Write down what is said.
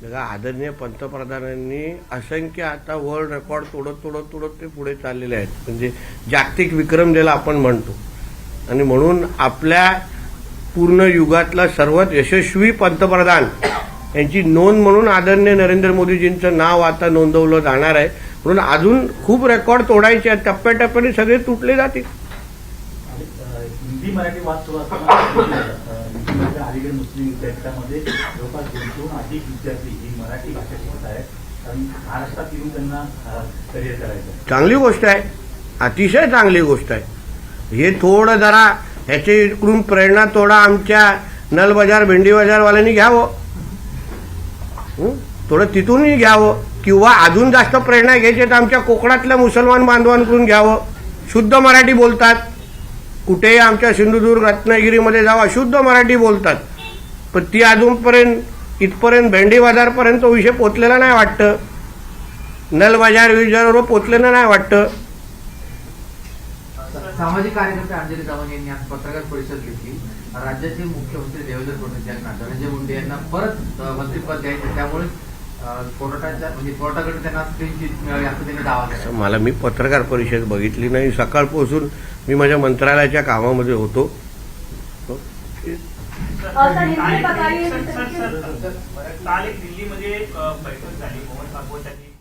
बघा, आदरणीय पंतप्रधानांनी असंख्य आता वर्ल्ड रेकॉर्ड तोडत ते पुढे चाललेले आहेत. म्हणजे जागतिक विक्रम ज्याला आपण म्हणतो. आणि म्हणून आपल्या पूर्ण युगातला सर्वात यशस्वी पंतप्रधान यांची नोंद म्हणून आदरणीय नरेंद्र मोदीजींचं नाव आता नोंदवलं जाणार आहे. म्हणून अजून खूप रेकॉर्ड तोडायचे आहेत. टप्प्याटप्प्याने सगळे तुटले जातील. हिंदी मराठी वाद सुरू असताना अलीगड मुस्लिम विद्यापीठामध्ये जवळपास 200 अधिक विद्यार्थी ही मराठी भाषा शिकत आहेत. कारण महाराष्ट्रात येऊन त्यांना करिअर करायचं. चांगली गोष्ट आहे, अतिशय चांगली गोष्ट आहे. हे थोडं जरा ह्याच्या इकडून प्रेरणा थोडा आमच्या नल बाजार भेंडी बाजारवाल्यांनी घ्यावं. थोडं तिथूनही घ्यावं. किंवा अजून जास्त प्रेरणा घ्यायची तर आमच्या कोकणातल्या मुसलमान बांधवांकडून घ्यावं. शुद्ध मराठी बोलतात. कुठेही आमच्या सिंधुदुर्ग रत्नागिरीमध्ये जावा, शुद्ध मराठी बोलतात. पण ती अजूनपर्यंत इथपर्यंत भेंडी बाजारपर्यंत तो विषय पोचलेला नाही वाटतं. नल बाजार विजारावर पोचलेला नाही वाटतं. सामाजिक कार्यकर्ते अंजली चव्हाण यांनी आज पत्रकार परिषद घेतली. राज्याचे मुख्यमंत्री देवेंद्र फडणवीस यांना धनंजय मुंडे यांना परत मंत्रिपद द्यायचं, त्यामुळे कोर्टाकडे त्यांना क्लीन चिट मिळावी असं त्यांनी दावा केला. मला मी पत्रकार परिषद बघितली नाही. सकाळपासून मी माझ्या मंत्रालयाच्या कामामध्ये होतो. काल एक दिल्लीमध्ये बैठक झाली. मोहन भागवत यांनी